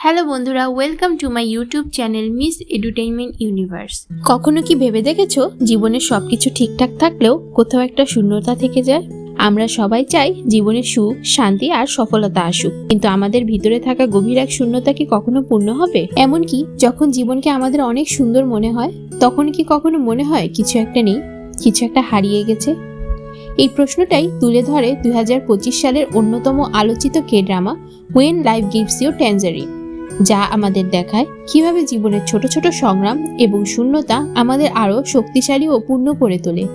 Hello বন্ধুরা, welcome to my YouTube channel Miss Edutainment Universe. কখনো কি ভেবে দেখেছো জীবনের সবকিছু ঠিকঠাক থাকলেও কোথাও একটা শূন্যতা থেকে যায়? আমরা সবাই চাই জীবনে সুখ, শান্তি আর সফলতা আসুক, কিন্তু আমাদের ভিতরে থাকা গভীর এক শূন্যতা কি কখনো পূর্ণ হবে? এমনকি যখন জীবনকে আমাদের অনেক সুন্দর মনে হয়, তখন কি কখনো মনে হয় কিছু একটা নেই, কিছু একটা হারিয়ে গেছে? এই প্রশ্নটাই তুলে ধরে 2025 সালের অন্যতম আলোচিত K drama when life gives you tangerine, যা আমাদের দেখায় কিভাবে জীবনের ছোট ছোট সংগ্রাম এবং শূন্যতা আমাদের আরো শক্তিশালী ও পূর্ণ করে তোলে।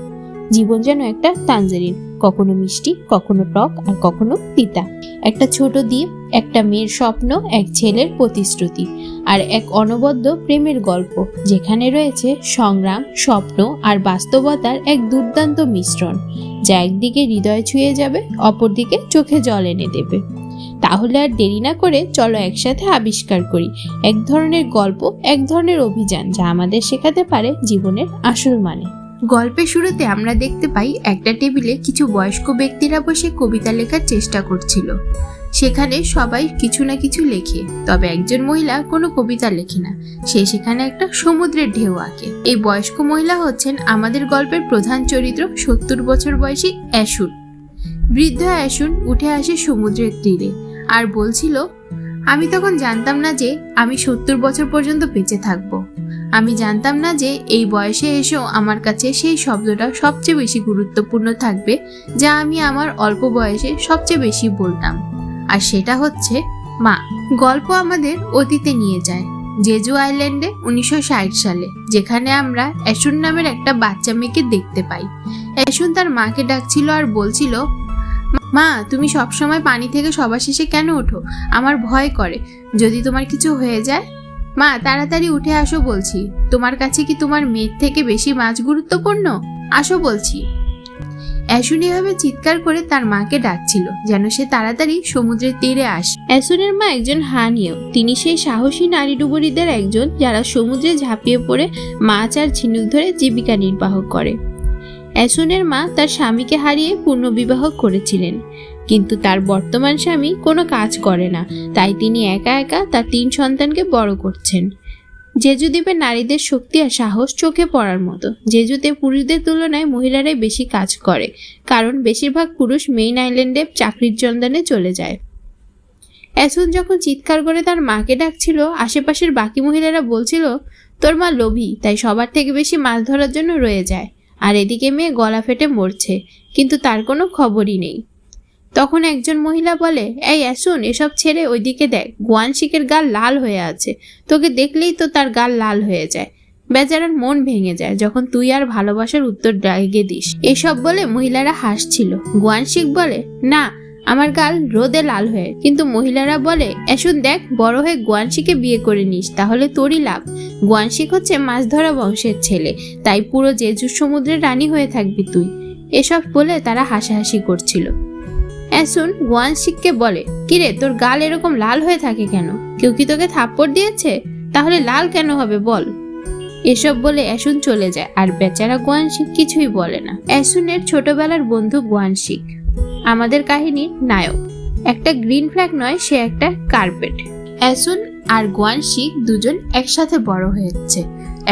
জীবন যেন একটা ট্যাঞ্জারিন, কখনো মিষ্টি, কখনো টক, আর কখনো তিতা। একটা ছোট দ্বীপ, একটা মেয়ের স্বপ্ন, এক ছেলের প্রতিশ্রুতি, আর এক অনবদ্য প্রেমের গল্প যেখানে রয়েছে সংগ্রাম, স্বপ্ন আর বাস্তবতার এক দুর্দান্ত মিশ্রণ, যা একদিকে হৃদয় ছুঁয়ে যাবে, অপরদিকে চোখে জল এনে দেবে। তাহলে আর দেরি না করে চলো একসাথে আবিষ্কার করি এক ধরনের গল্প, এক ধরনের অভিযান যা আমাদের শেখাতে পারে জীবনের আসল মানে। গল্পের শুরুতে আমরা দেখতে পাই একটা টেবিলে কিছু বয়স্ক ব্যক্তিরা বসে কবিতা লেখার চেষ্টা করছিল। সেখানে সবাই কিছু না কিছু লেখে, তবে একজন মহিলা কোনো কবিতা লেখে না, সে সেখানে একটা সমুদ্রের ঢেউ আঁকে। এই বয়স্ক মহিলা হচ্ছেন আমাদের গল্পের প্রধান চরিত্র, 70 বছর বয়সী অ্যাশুন। বৃদ্ধ অ্যাশুন উঠে আসে সমুদ্রের তীরে আর বলছিল, আমি তখন জানতাম না যে আমি 70 বছর পর্যন্ত বেঁচে থাকবো। আমি জানতাম না যে এই বয়সে এসেও আমার কাছে সেই শব্দটা সবচেয়ে বেশি গুরুত্বপূর্ণ থাকবে, যা আমি আমার অল্প বয়সে সবচেয়ে বেশি বলতাম, আর সেটা হচ্ছে মা। গল্প আমাদের অতীতে নিয়ে যায়, জেজু আইল্যান্ডে 1960 সালে, যেখানে আমরা অ্যাশুন নামের একটা বাচ্চা মেয়েকে দেখতে পাই। অ্যাশুন তার মাকে ডাকছিল আর বলছিল, মা, তুমি সবসময় পানি থেকে সবার শেষে কেন ওঠো? আমার ভয় করে, যদি তোমার কিছু হয়ে যায়। মা, তাড়াতাড়ি উঠে আসো বলছি, তোমার কাছে কি তোমার মেয়ের থেকে বেশি মাছ গুরুত্বপূর্ণ? আসো বলছি। অ্যাশুন এভাবে চিৎকার করে তার মাকে ডাকছিল যেন সে তাড়াতাড়ি সমুদ্রের তীরে আসে। অ্যাশুনের মা একজন হানিও, তিনি সেই সাহসী নারী ডুবুরিদের একজন যারা সমুদ্রে ঝাঁপিয়ে পড়ে মাছ আর ঝিনুক ধরে জীবিকা নির্বাহ করে। অ্যাশুনের মা তার স্বামীকে হারিয়ে পুনর্বিবাহ করেছিলেন, কিন্তু তার বর্তমান স্বামী কোনো কাজ করে না, তাই তিনি একা একা তার 3 সন্তানকে বড় করছেন। জেজু দ্বীপে নারীদের শক্তি আর সাহস চোখে পড়ার মতো। জেজুতে পুরুষদের তুলনায় মহিলারাই বেশি কাজ করে, কারণ বেশিরভাগ পুরুষ মেইন আইল্যান্ডে চাকরির জন্দানে চলে যায়। অ্যাশুন যখন চিৎকার করে তার মাকে ডাকছিল, আশেপাশের বাকি মহিলারা বলছিল, তোর মা লোভী, তাই সবার থেকে বেশি মাছ ধরার জন্য রয়ে যায়, আর এদিকে মেয়ে গলা ফেটে মরছে, কিন্তু তার কোনো খবরই নেই। তখন একজন মহিলা বলে, এই অ্যাশুন, এসব ছেড়ে ওইদিকে দেখ, গুয়ানশিকের গাল লাল হয়ে আছে, তোকে দেখলেই তো তার গাল লাল হয়ে যায়। বেচারার মন ভেঙে যায় যখন তুই আর ভালোবাসার উত্তর ডাইগে দিস। এসব বলে মহিলারা হাসছিল। গুয়ানশিক বলে, না, আমার গাল রোদে লাল হয়ে। কিন্তু মহিলারা বলে, অ্যাশুন দেখ, বড় হয়ে গুয়ানশিকে বিয়ে করে নিস, তাহলে তোরই লাভ। গুয়ানশিক হচ্ছে মাছ ধরা বংশের ছেলে, তাই পুরো জেজু সমুদ্রের রানী হয়ে থাকবি তুই। এসব বলে তারা হাসাহাসি করছিল। অ্যাশুন গুয়ানশিককে বলে, কিরে, তোর গাল এরকম লাল হয়ে থাকে কেন? কেউ কি তোকে থাপ্পড় দিয়েছে? তাহলে লাল কেন হবে বল? এসব বলে অ্যাশুন চলে যায়, আর বেচারা গুয়ানশিক কিছুই বলে না। অ্যাশুনের ছোটবেলার বন্ধু গুয়ানশিক আমাদের কাহিনীর নায়ক। একটা গ্রিন ফ্ল্যাগ নয়, সে একটা কার্পেট। অ্যাশুন আর গুয়ানশিক দুজন একসাথে বড় হয়েছে,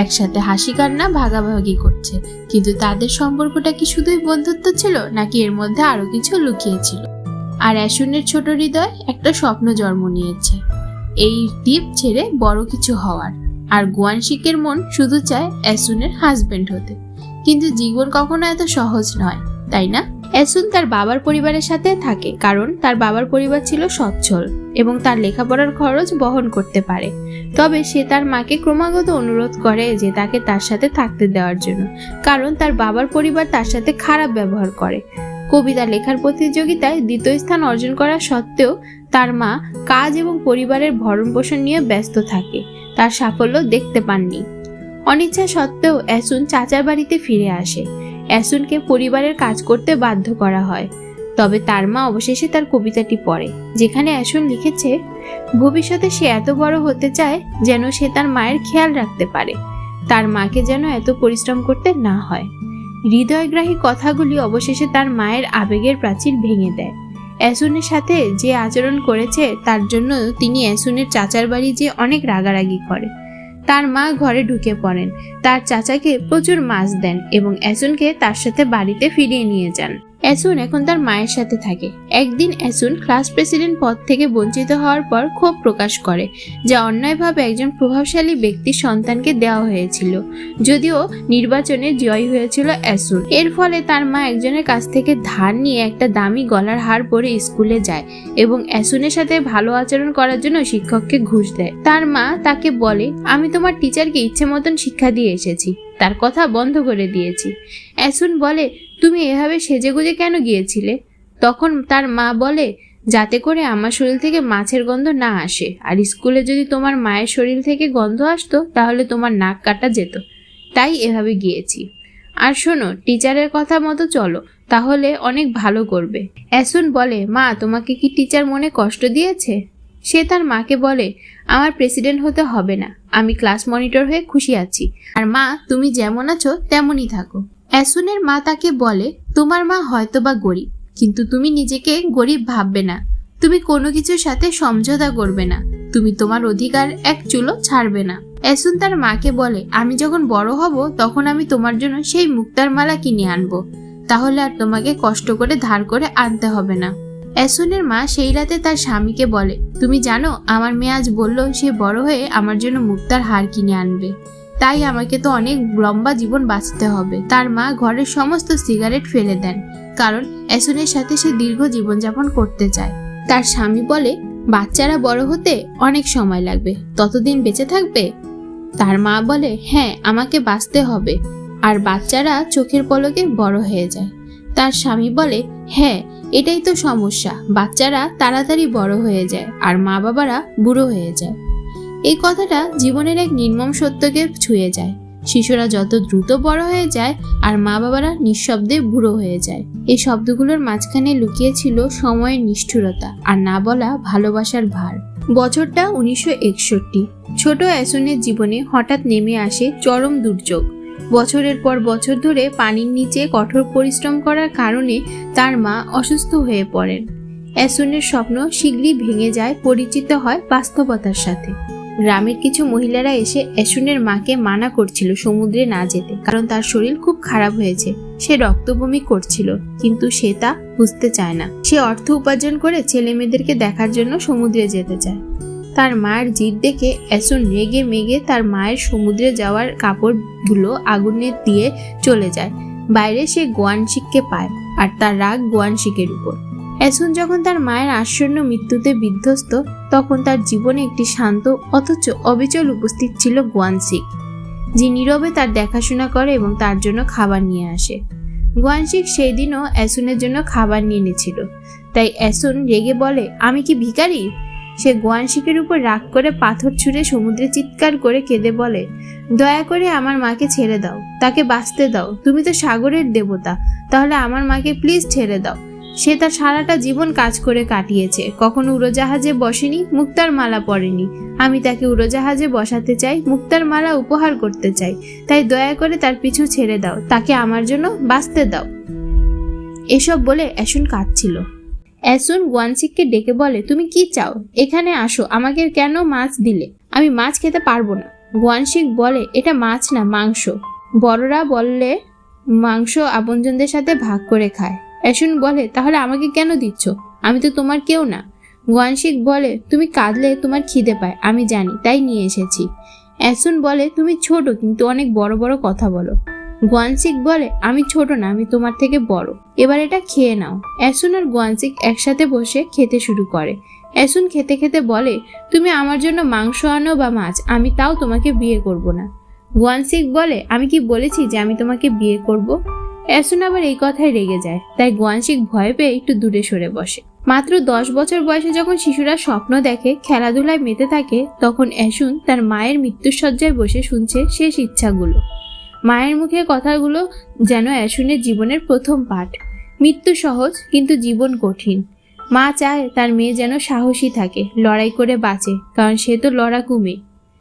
একসাথে হাসি কান্না ভাগাভাগি করছে, কিন্তু তাদের সম্পর্কটা কি শুধুই বন্ধুত্ব ছিল, নাকি এর মধ্যে আরো কিছু লুকিয়ে ছিল? আর অ্যাশুনের ছোট হৃদয় একটা স্বপ্ন জন্ম নিয়েছে, এই দ্বীপ ছেড়ে বড় কিছু হওয়ার। আর গুয়ানশিকের মন শুধু চায় অ্যাশুনের হাজবেন্ড হতে। কিন্তু জীবন কখনো এত সহজ নয়, তাই না? অ্যাশুন তার বাবার পরিবারের সাথে থাকে, কারণ তার বাবার পরিবার ছিল সচ্ছল এবং তার লেখাপড়ার খরচ বহন করতে পারে। তবে সে তার মাকে ক্রমাগত অনুরোধ করে যে তাকে তার সাথে থাকতে দেওয়ার জন্য, কারণ তার বাবার পরিবার তার সাথে খারাপ ব্যবহার করে। কবিতা লেখার প্রতিযোগিতায় 2য় স্থান অর্জন করা সত্ত্বেও তার মা কাজ এবং পরিবারের ভরণ পোষণ নিয়ে ব্যস্ত থাকে, তার সাফল্য দেখতে পাননি। অনিচ্ছা সত্ত্বেও অ্যাশুন চাচার বাড়িতে ফিরে আসে। অ্যাশুনকে পরিবারের কাজ করতে বাধ্য করা হয়, তবে তার মা অবশেষে তার কবিতাটি পড়ে, যেখানে অ্যাশুন লিখেছে, ভবিষ্যতে সে এত বড় হতে চায় যেন সে তার মায়ের খেয়াল রাখতে পারে, তার মাকে যেন এত পরিশ্রম করতে না হয়। হৃদয়গ্রাহী কথাগুলি অবশেষে তার মায়ের আবেগের প্রাচীর ভেঙে দেয়। অ্যাসুনের সাথে যে আচরণ করেছে তার জন্য তিনি অ্যাসুনের চাচার বাড়ি যেয়ে অনেক রাগারাগি করে। তার মা ঘরে ঢুকে পড়েন, তার চাচাকে প্রচুর মাছ দেন এবং অ্যাসুনকে তার সাথে বাড়িতে ফিরিয়ে নিয়ে যান। অ্যাসুন এখন তার মায়ের সাথে থাকে। একদিন অ্যাসুন ক্লাস প্রেসিডেন্ট পদ থেকে বঞ্চিত হওয়ার পর ক্ষোভ প্রকাশ করে, যা অন্যায়ভাবে একজন প্রভাবশালী ব্যক্তির সন্তানকে দেওয়া হয়েছিল, যদিও নির্বাচনে জয়ী হয়েছিল অ্যাসুন। এর ফলে তার মা একজনের কাছ থেকে ধার নিয়ে একটা দামি গলার হার পরে স্কুলে যায় এবং অ্যাসুনের সাথে ভালো আচরণ করার জন্য শিক্ষককে ঘুষ দেয়। তার মা তাকে বলে, আমি তোমার টিচারকে ইচ্ছে মতন শিক্ষা দিয়ে এসেছি, তার কথা বন্ধ করে দিয়েছি। অ্যাসুন বলে, তুমি এভাবে সেজেগুজে কেন গিয়েছিলে? তখন তার মা বলে, যাতে করে আমার শরীর থেকে মাছের গন্ধ না আসে, আর স্কুলে যদি তোমার মায়ের শরীর থেকে গন্ধ আসতো তাহলে তোমার নাক কাটা যেত, তাই এভাবে গিয়েছি। আর শোনো, টিচারের কথা মতো চলো, তাহলে অনেক ভালো করবে। অ্যাসুন বলে, মা তোমাকে কি টিচার মনে কষ্ট দিয়েছে? সে তার মাকে বলে, আমার প্রেসিডেন্ট হতে হবে না, আমি ক্লাস মনিটর হয়ে খুশি আছি, আর মা তুমি যেমন আছো তেমনই থাকো। অ্যাসুনের মা তাকে বলে, তোমার মা হয়তোবা গরিব, কিন্তু তুমি নিজেকে গরিব ভাববে না, তুমি কোনো কিছুর সাথে সমঝোতা করবে না, তুমি তোমার অধিকার এক চুলো ছাড়বে না। অ্যাসুন তার মাকে বলে, আমি যখন বড় হব তখন আমি তোমার জন্য সেই মুক্তার মালা কিনে আনবো, তাহলে আর তোমাকে কষ্ট করে ধার করে আনতে হবে না। অ্যাসুনের মা সেই রাতে তার স্বামীকে বলে, তুমি জানো আমার মেয়ে আজ বলল সে বড় হয়ে আমার জন্য মুক্তার হার কিনে আনবে, তাই আমাকে তো অনেক লম্বা জীবন বাঁচতে হবে। তার মা ঘরের সমস্ত সিগারেট ফেলে দেন, কারণ অ্যাসুনের সাথে সে দীর্ঘ জীবনযাপন করতে চায়। তার স্বামী বলে, বাচ্চারা বড় হতে অনেক সময় লাগবে, ততদিন বেঁচে থাকবে? তার মা বলে, হ্যাঁ আমাকে বাঁচতে হবে, আর বাচ্চারা চোখের পলকে বড় হয়ে যায়। তার স্বামী বলে, হ্যাঁ এটাই তো সমস্যা, বাচ্চারা তাড়াতাড়ি বড় হয়ে যায় আর মা বাবারা বুড়ো হয়ে যায়। এই কথাটা জীবনের এক নির্মম সত্যকে ছুঁয়ে যায়। শিশুরা যত দ্রুত বড় হয়ে যায় আর মা বাবারা নিঃশব্দে বুড়ো হয়ে যায়। এই শব্দগুলোর মাঝখানে লুকিয়ে ছিল সময়ের নিষ্ঠুরতা আর না বলা ভালোবাসার ভার। বছরটা 1961। ছোট অ্যাসুনের জীবনে হঠাৎ নেমে আসে চরম দুর্যোগ। বছরের পর বছর ধরে পানির নিচে কঠোর পরিশ্রম করার কারণে তার মা অসুস্থ হয়ে পড়েন। অ্যাসুনের স্বপ্ন শীঘ্রই ভেঙে যায়, পরিচিত হয় বাস্তবতার সাথে। গ্রামের কিছু মহিলারা এসে অ্যাসুনের মাকে মানা করছিল সমুদ্রে না যেতে, কারণ তার শরীর খুব খারাপ হয়েছে, সে রক্তবমি করছিল, কিন্তু সে তা বুঝতে চায় না। সে অর্থ উপার্জন করে ছেলে মেয়েদেরকে দেখার জন্য সমুদ্রে যেতে চায়। তার মায়ের জিদ দেখে অ্যাসুন রেগে মেগে তার মায়ের সমুদ্রে যাওয়ার কাপড়গুলো আগুনে দিয়ে চলে যায়। বাইরে সে গোয়ানশিককে পায় আর তার রাগ গোয়ানশিকের উপর। অ্যাসুন যখন তার মায়ের আসন্ন মৃত্যুতে বিধ্বস্ত, তখন তার জীবনে একটি শান্ত অথচ অবিচল উপস্থিত ছিল গোয়ানশিক, যে নীরবে তার দেখাশোনা করে এবং তার জন্য খাবার নিয়ে আসে। গোয়ানশিক সেই দিনও অ্যাসুনের জন্য খাবার নিয়ে এনেছিল, তাই অ্যাসুন রেগে বলে, আমি কি ভিখারি? সে গোয়ানশিকের উপর রাগ করে পাথর ছুঁড়ে সমুদ্রে চিৎকার করে কেঁদে বলে, দয়া করে আমার মাকে ছেড়ে দাও, তাকে বাঁচতে দাও, তুমি তো সাগরের দেবতা, তাহলে আমার মাকে প্লিজ ছেড়ে দাও। সে তার সারাটা জীবন কাজ করে কাটিয়েছে, কখনো উড়োজাহাজে বসেনি, মুক্তার মালা পরেনি। আমি তাকে উড়োজাহাজে বসাতে চাই, মুক্তার মালা উপহার করতে চাই, তাই দয়া করে তার পিছু ছেড়ে দাও, তাকে আমার জন্য বাঁচতে দাও। এসব বলে অ্যাসুন কাঁদছিল। অ্যাসুন গোয়ানশিককে ডেকে বলে, তুমি কি চাও? এখানে আসো, আমাকে কেন মাছ দিলে? আমি মাছ খেতে পারবো না। গোয়ানশিক বলে, এটা মাছ না, মাংস। বড়রা বললে মাংস আপনজনদের সাথে ভাগ করে খায়। অ্যাসুন বলে, তাহলে আমাকে কেন দিচ্ছ? আমি তো তোমার কেউ না। গোয়ানশিক বলে, তুমি কাঁদলে তোমার খিদে পায়, আমি জানি, তাই নিয়ে এসেছি। অ্যাসুন বলে, তুমি ছোট কিন্তু অনেক বড় বড় কথা বলো। গোয়ানশিক বলে, আমি ছোট না, আমি তোমার থেকে বড়, এবার এটা খেয়ে নাও। অ্যাসুন আর গোয়ানশিক একসাথে বসে খেতে শুরু করে। অ্যাসুন খেতে খেতে বলে, তুমি আমার জন্য মাংস আনো বা মাছ, আমি তাও তোমাকে বিয়ে করব না। গোয়ানশিক বলে, আমি কি বলেছি যে আমি তোমাকে বিয়ে করব? অ্যাসুন আবার এই কথায় রেগে যায়, তাই গোয়ানশিক ভয় পেয়ে একটু দূরে সরে বসে। মাত্র 10 বছর বয়সে যখন শিশুরা স্বপ্ন দেখে, খেলাধুলায় মেতে থাকে, তখন অ্যাসুন তার মায়ের মৃত্যুশয্যায় বসে শুনছে শেষ ইচ্ছাগুলো। মায়ের মুখে কথাগুলো যেন অ্যাসুনের জীবনের প্রথম পাঠ। মৃত্যু সহজ, কিন্তু জীবন কঠিন। মা চায় তার মেয়ে যেন সাহসী থাকে, লড়াই করে বাঁচে, কারণ সে তো লড়াকু মেয়ে।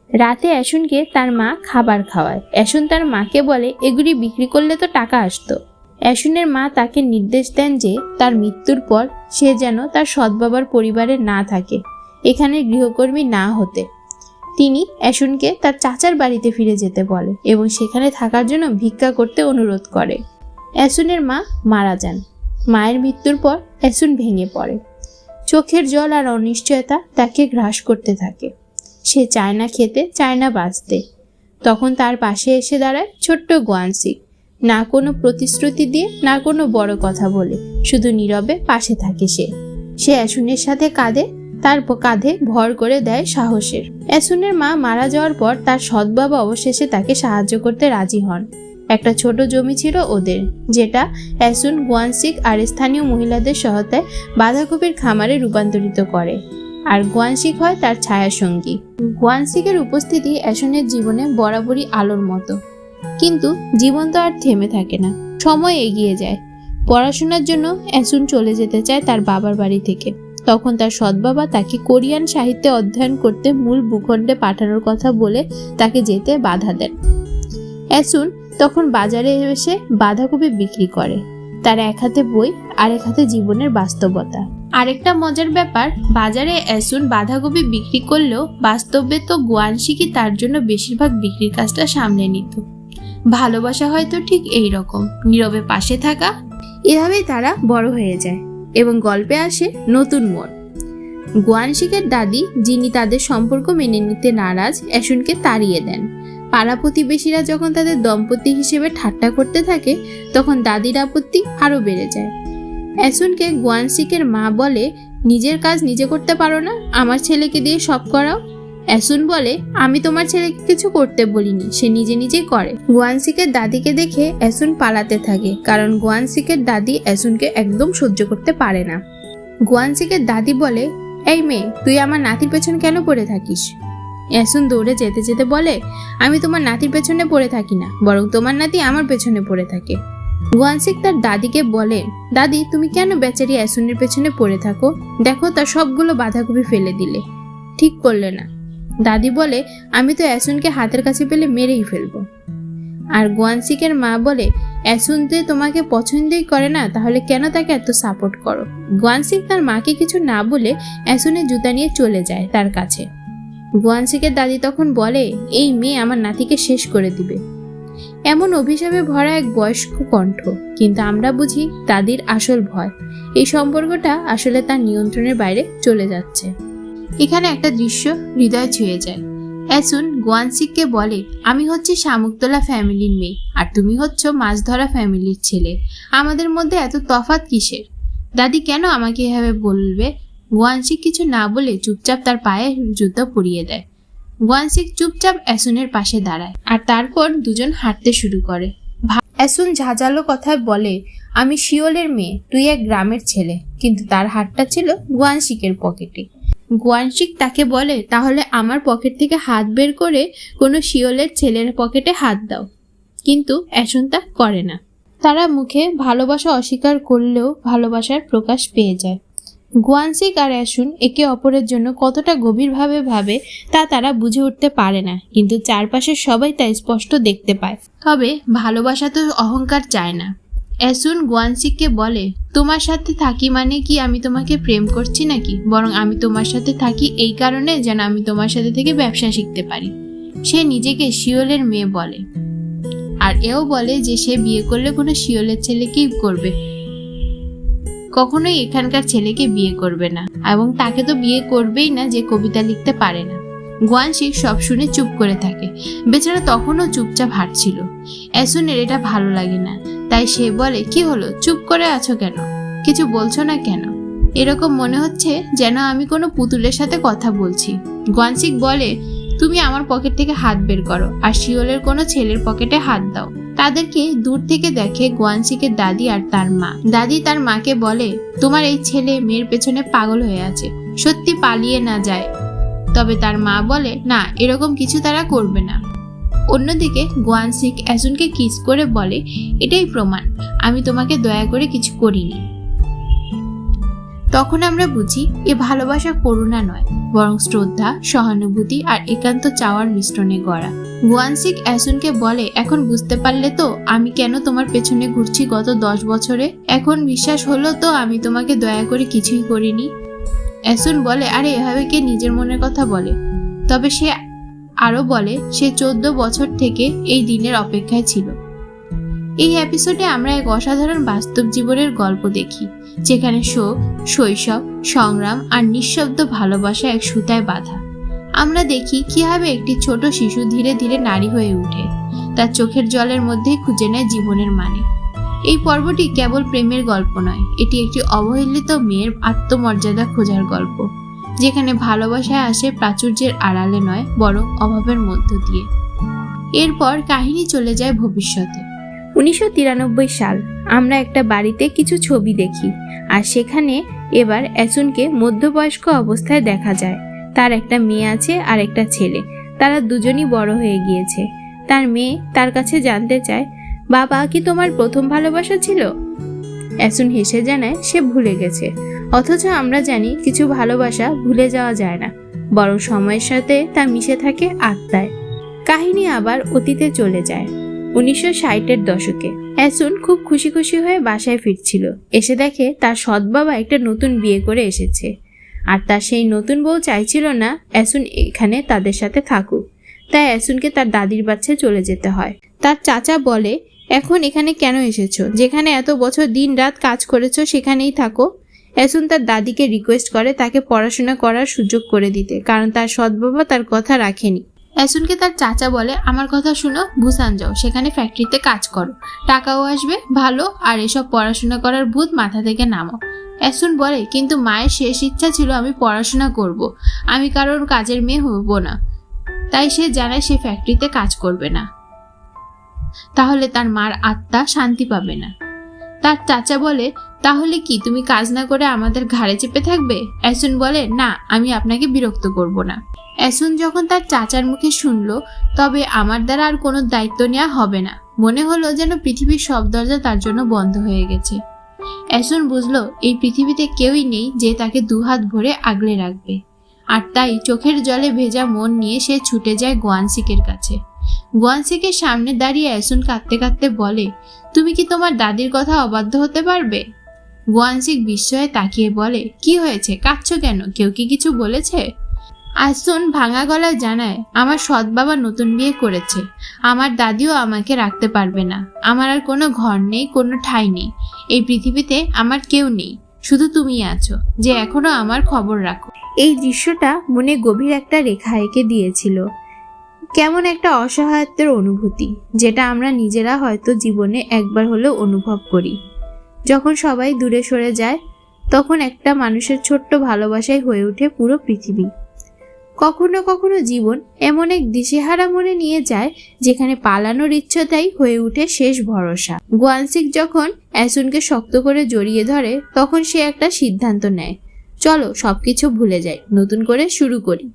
রাতে অ্যাসুনকে তার মা খাবার খাওয়ায়। অ্যাসুন তার মাকে বলে, এগুলি বিক্রি করলে তো টাকা আসতো। অ্যাসুনের মা তাকে নির্দেশ দেন যে তার মৃত্যুর পর সে যেন তার সৎ বাবার পরিবারে না থাকে, এখানে গৃহকর্মী না হতে। তিনি অ্যাসুনকে তার চাচার বাড়িতে ফিরে যেতে বলে এবং সেখানে থাকার জন্য ভিক্ষা করতে অনুরোধ করে। অ্যাসুনের মা মারা যান। মায়ের মৃত্যুর পর অ্যাসুন ভেঙে পড়ে। চোখের জল আর অনিশ্চয়তা তাকে গ্রাস করতে থাকে। সে চায় না খেতে, চায় না বাঁচতে। তখন তার পাশে এসে দাঁড়ায় ছোট্ট গোয়ানসিক। না কোনো প্রতিশ্রুতি দিয়ে, না কোনো বড় কথা বলে, শুধু নীরবে পাশে থাকে সে। অ্যাসুনের সাথে কাঁধে, তার কাঁধে ভর করে দেয় সাহসের। অ্যাসুনের মা মারা যাওয়ার পর তার সৎ বাবা অবশেষে তাকে সাহায্য করতে রাজি হন। একটা ছোট জমি ছিল ওদের, যেটা অ্যাসুন, গোয়ানসিক আর স্থানীয় মহিলাদের সহায়তায় বাঁধাকপির খামারে রূপান্তরিত করে, আর গোয়ানসিক হয় তার ছায়াসঙ্গী। গোয়ানসিকের উপস্থিতি অ্যাসুনের জীবনে বরাবরই আলোর মতো। কিন্তু জীবন তো আর থেমে থাকে না, সময় এগিয়ে যায়। পড়াশোনার জন্য অ্যাসুন চলে যেতে চায় তার বাবার বাড়ি থেকে। তখন তার সৎ বাবা তাকে কোরিয়ান সাহিত্যে অধ্যয়ন করতে মূল ভূখণ্ডে পাঠানোর কথা বলে তাকে যেতে বাধা দেন। অ্যাসুন তখন বাজারে এসে বাঁধাকপি বিক্রি করে, তার এক হাতে বই আর এক হাতে জীবনের বাস্তবতা। আরেকটা মজার ব্যাপার, বাজারে অ্যাসুন বাঁধাকপি বিক্রি করলেও বাস্তবে তো গোয়ানসিকই তার জন্য বেশিরভাগ বিক্রির কাজটা সামলে নিত। ভালোবাসা হয়তো ঠিক এই রকম, নীরবে পাশে থাকা। এভাবেই তারা বড় হয়ে যায় এবং গল্পে আসে নতুন মোড়। গোয়ানসিকের দাদি, যিনি তাদের সম্পর্ক মেনে নিতে নারাজ, অ্যাসুনকে তাড়িয়ে দেন। পাড়া প্রতিবেশীরা যখন তাদের দম্পতি হিসেবে ঠাট্টা করতে থাকে, তখন দাদির আপত্তি আরো বেড়ে যায়। অ্যাসুনকে গোয়ানসিকের মা বলে, নিজের কাজ নিজে করতে পারো না, আমার ছেলেকে দিয়ে সব করাও। অ্যাসুন বলে, আমি তোমার ছেলেকে কিছু করতে বলিনি, সে নিজে নিজেই করে। গোয়ানসিকের দাদিকে দেখে অ্যাসুন পালাতে থাকে, কারণ গোয়ানসিকের দাদি অ্যাসুনকে একদম সহ্য করতে পারে না। গোয়ানসিকের দাদি বলে, এই মেয়ে, তুই আমার নাতির পেছনে কেন পড়ে থাকিস? অ্যাসুন দৌড়ে যেতে যেতে বলে, আমি তোমার নাতির পেছনে পড়ে থাকি না, বরং তোমার নাতি আমার পেছনে পড়ে থাকে। গোয়ানসিক তার দাদিকে বলে, দাদি, তুমি কেন বেচারি অ্যাসুনের পেছনে পড়ে থাকো? দেখো, তার সবগুলো বাঁধাকপি ফেলে দিলে, ঠিক করলে না। দাদি বলে, আমি তো অ্যাসুনকে হাতের কাছে পেলে মেরেই ফেলবো। আর গোয়ানসিকের মা বলে, অ্যাসুন যে তোমাকে পছন্দই করে না, তাহলে কেন তাকে এত সাপোর্ট করো? গোয়ানসিক তার মাকে কিছু না বলে অ্যাসুনের জুতা নিয়ে চলে যায় তার কাছে। গোয়ানসিকের দাদি তখন বলে, এই মেয়ে আমার নাতিকে শেষ করে দিবে। এমন অভিশাপে ভরা এক বয়স্ক কণ্ঠ, কিন্তু আমরা বুঝি দাদির আসল ভয়। এই সম্পর্কটা আসলে তার নিয়ন্ত্রণের বাইরে চলে যাচ্ছে। এখানে একটা দৃশ্য হৃদয় ছুঁয়ে যায়। অ্যাসুন গোয়ানসিককে বলে, আমি হচ্ছি শামুকতলা ফ্যামিলির মেয়ে, আর তুমি হচ্ছ মাছ ধরা ফ্যামিলির ছেলে। আমাদের মধ্যে এত তফাৎ কিসের? দাদি কেন আমাকে এভাবে বলবে? গোয়ানসিক কিছু না বলে চুপচাপ তার পায়ে জুতো পরিয়ে দেয়। গোয়ানসিক চুপচাপ অ্যাসুনের পাশে দাঁড়ায়, আর তারপর দুজন হাঁটতে শুরু করে। অ্যাসুন ঝাঁঝালো কথায় বলে, আমি শিওলের মেয়ে, তুই এক গ্রামের ছেলে। কিন্তু তার হাতটা ছিল গোয়ানসিকের পকেটে। গোয়ানসিক তাকে বলে, তাহলে আমার পকেট থেকে হাত বের করে কোনো শিওলের ছেলের পকেটে হাত দাও। কিন্তু অ্যাসুন তা করে না। তারা মুখে ভালোবাসা অস্বীকার করলেও ভালোবাসার প্রকাশ পেয়ে যায়। গোয়ানসিক আর অ্যাসুন একে অপরের জন্য কতটা গভীরভাবে ভাবে তা তারা বুঝে উঠতে পারে না, কিন্তু চারপাশের সবাই তা স্পষ্ট দেখতে পায়। তবে ভালোবাসা তো অহংকার চায় না। অ্যাসুন গোয়ানসিককে বলে, তোমার সাথে থাকি মানে কি আমি তোমাকে প্রেম করছি নাকি? বরং আমি তোমার সাথে থাকি এই কারণে যেন আমি তোমার সাথে থেকে ব্যবসা শিখতে পারি। সে নিজেকে শিওলের মেয়ে বলে, আর এও বলে যে সে বিয়ে করলে কোনো শিওলের ছেলেকেই করবে, কখনোই এখানকার ছেলেকে বিয়ে করবে না, এবং তাকে তো বিয়ে করবেই না যে কবিতা লিখতে পারে না। গোয়ানসিক সব শুনে চুপ করে থাকে। বেচারা তখনও চুপচাপ হাঁটছিল। অ্যাসুনের এটা ভালো লাগে না, তাই সে বলে, কি হলো, চুপ করে আছো কেন? কিছু বলছো না কেন? এরকম মনে হচ্ছে যেন আমি কোনো পুতুলের সাথে কথা বলছি। গোয়ানসিক বলে, তুমি আমার পকেট থেকে হাত বের করো আর শিওলের কোনো ছেলের পকেটে হাত দাও। তাদেরকে দূর থেকে দেখে গোয়ানসিকের দাদি আর তার মা। দাদি তার মাকে বলে, তোমার এই ছেলে মেয়ের পেছনে পাগল হয়ে আছে, সত্যি পালিয়ে না যায়। তবে তার মা বলে, না, এরকম কিছু তারা করবে না। অন্যদিকে গোয়ানসিক অ্যাসুনকে কিস করে বলে, এটাই প্রমাণ আমি তোমাকে দয়া করে কিছু করিনি। তখন আমরা বুঝি এ ভালোবাসা করুণা নয়, বরং শ্রদ্ধা, সহানুভূতি আর একান্ত চাওয়ার মিশ্রণে গড়া। গুয়ানসিক অ্যাসুনকে বলে, এখন বুঝতে পারলে তো আমি কেন তোমার পেছনে ঘুরছি গত 10 বছরে? এখন বিশ্বাস হলো তো আমি তোমাকে দয়া করে কিছুই করিনি? অ্যাসুন বলে, আরে এভাবে কে নিজের মনের কথা বলে? তবে সে আরো বলে সে 14 বছর থেকে এই দিনের অপেক্ষায় ছিল। এই এপিসোডে আমরা এক অসাধারণ বাস্তব জীবনের গল্প দেখি, যেখানে শোক, শৈশব, সংগ্রাম আর নিঃশব্দ ভালোবাসা এক সুতায় বাঁধা। আমরা দেখি কিভাবে একটি ছোট শিশু ধীরে ধীরে নারী হয়ে ওঠে, তার চোখের জলের মধ্যেই খুঁজে নেয় জীবনের মানে। এই পর্বটি কেবল প্রেমের গল্প নয়, এটি একটি অবহেলিত মেয়ের আত্মমর্যাদা খোঁজার গল্প, যেখানে ভালোবাসায় আসে প্রাচুর্যের আড়ালে নয়, বরং অভাবের মধ্য দিয়ে। এরপর কাহিনী চলে যায় ভবিষ্যতে। 1993 সাল। আমরা একটা বাড়িতে কিছু ছবি দেখি, আর সেখানে এবার অ্যাসুনকে মধ্যবয়স্ক অবস্থায় দেখা যায়। তার একটা মেয়ে আছে আর একটা ছেলে। তারা দুজনই বড় হয়ে গিয়েছে। তার মেয়ে তার কাছে জানতে চায়, বাবা কি তোমার প্রথম ভালোবাসা ছিল? অ্যাসুন হেসে জানায় সে ভুলে গেছে। অথচ আমরা জানি কিছু ভালোবাসা ভুলে যাওয়া যায় না, বরং সময়ের সাথে তা মিশে থাকে আত্মায়। কাহিনী আবার অতীতে চলে যায় 1960-এর দশকে। অ্যাসুন খুব খুশি খুশি হয়ে বাসায় ফিরছিল। এসে দেখে তার সৎ বাবা একটা নতুন বিয়ে করে এসেছে, আর তার সেই নতুন বউ চাইছিল না অ্যাসুন এখানে তাদের সাথে থাকুক। তাই অ্যাসুনকে তার দাদির বাসায় চলে যেতে হয়। তার চাচা বলে, এখন এখানে কেন এসেছো? যেখানে এত বছর দিন রাত কাজ করেছো সেখানেই থাকো। অ্যাসুন তার দাদিকে রিকোয়েস্ট করে তাকে পড়াশোনা করার সুযোগ করে দিতে, কারণ তার সৎ বাবা তার কথা রাখেনি। অ্যাসুনকে তার চাচা বলে, আমার কথা শুনো, বুসান যাও, সেখানে ফ্যাক্টরিতে কাজ করো, টাকাও আসবে ভালো, আর এসব পড়াশোনা করার ভূত মাথা থেকে নামাও। অ্যাসুন বলে, কিন্তু মায়ের শেষ ইচ্ছা ছিল আমি পড়াশোনা করব, আমি কারোর কাজের মেয়ে হব না। তাই সে জানায় সে ফ্যাক্টরিতে কাজ করবে না, তাহলে তার মার আত্মা শান্তি পাবে না। তার চাচা বলে, তাহলে কি তুমি কাজ না করে আমাদের ঘাড়ে চেপে থাকবে? অ্যাসুন বলে, না, আমি আপনাকে বিরক্ত করব না। অ্যাসুন যখন তার চাচার মুখে শুনলো, তবে আমার দ্বারা আর কোনো দায়িত্ব নেওয়া হবে না, মনে হলো যেন পৃথিবীর সব দরজা তার জন্য বন্ধ হয়ে গেছে। অ্যাসুন বুঝলো এই পৃথিবীতে কেউই নেই যে তাকে দুহাত ভরে আগলে রাখবে, আর তাই চোখের জলে ভেজা মন নিয়ে সে ছুটে যায় গুয়ানসিকের কাছে। গুয়ানসিকের সামনে দাঁড়িয়ে অ্যাসুন কাঁদতে কাঁদতে বলে, তুমি কি তোমার দাদির কথা অবাধ্য হতে পারবে? গুয়ানসিক বিস্ময়ে তাকিয়ে বলে, কি হয়েছে, কাঁদছো কেন? কেউ কি কিছু বলেছে? অ্যাসুন ভাঙা গলায় জানায়, আমার সৎ বাবা নতুন বিয়ে করেছে, আমার দাদিও আমাকে রাখতে পারবে না, আমার আর কোনো ঘর নেই, কোনো ঠাঁই নেই, এই পৃথিবীতে আমার কেউ নেই, শুধু তুমি আছো যে এখনো আমার খবর রাখো। এই দৃশ্যটা মনে গভীর একটা রেখা এঁকে দিয়েছিল, কেমন একটা অসহায়ত্বের অনুভূতি, যেটা আমরা নিজেরা হয়তো জীবনে একবার হলেও অনুভব করি। যখন সবাই দূরে সরে যায়, তখন একটা মানুষের ছোট্ট ভালোবাসাই হয়ে ওঠে পুরো পৃথিবী। কখনো কখনো জীবন এমন এক দিশেহারা মনে নিয়ে যায়, যেখানে পালানোর ইচ্ছাটাই হয়ে ওঠে শেষ ভরসা। গুয়ানসিক যখন অ্যাসুনকে শক্ত করে জড়িয়ে ধরে, তখন সে একটা সিদ্ধান্ত নেয়, চলো সবকিছু ভুলে যাই, নতুন করে শুরু করি।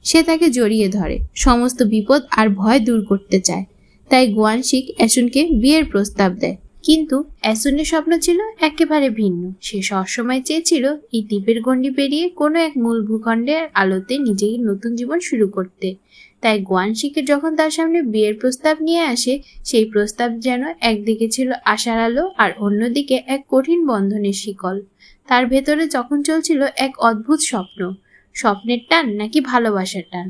সে তাকে জড়িয়ে ধরে, সমস্ত বিপদ আর ভয় দূর করতে চায়। তাই গুয়ানসিক অ্যাসুনকে বিয়ের প্রস্তাব দেয়। কিন্তু অ্যাসুনের স্বপ্ন ছিল একেবারে ভিন্ন। সে সবসময় চেয়েছিল এই দ্বীপের গণ্ডি পেরিয়ে কোনো এক মূল ভূখণ্ডের আলোতে নিজেই নতুন জীবন শুরু করতে। তাই গুয়ানসিকের যখন তার সামনে বিয়ের প্রস্তাব নিয়ে আসে, সেই প্রস্তাব যেন একদিকে ছিল আশার আলো আর অন্যদিকে এক কঠিন বন্ধনের শিকল। তার ভেতরে যখন চলছিল এক অদ্ভুত স্বপ্ন, স্বপ্নের টান নাকি ভালোবাসার টান।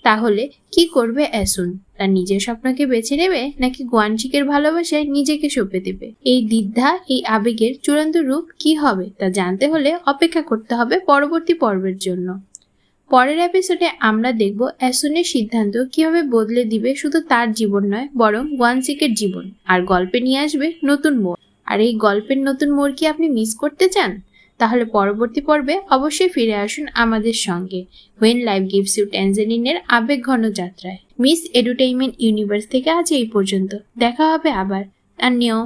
তাহলে কি করবে অ্যাসুন? তার নিজের স্বপ্নকে বেছে নেবে নাকি গুয়ানসিকের ভালোবাসায় নিজেকে সঁপে দেবে? এই দ্বিধা, এই আবেগের চূড়ান্ত রূপ কি হবে তা জানতে হলে অপেক্ষা করতে হবে পরবর্তী পর্বের জন্য। পরের এপিসোডে আমরা দেখব অ্যাসুনের সিদ্ধান্ত কিভাবে বদলে দিবে শুধু তার জীবন নয়, বরং গুয়ানসিকের জীবন, আর গল্পে নিয়ে আসবে নতুন মোড়। আর এই গল্পের নতুন মোড় কি আপনি মিস করতে চান? তাহলে পরবর্তী পর্বে অবশ্যই ফিরে আসুন আমাদের সঙ্গে When Life Gives You Tangerine-এর আবেগ ঘন যাত্রায়। মিস এডুটেইনমেন্ট ইউনিভার্স থেকে আজ এই পর্যন্ত। দেখা হবে আবার। আন্যও।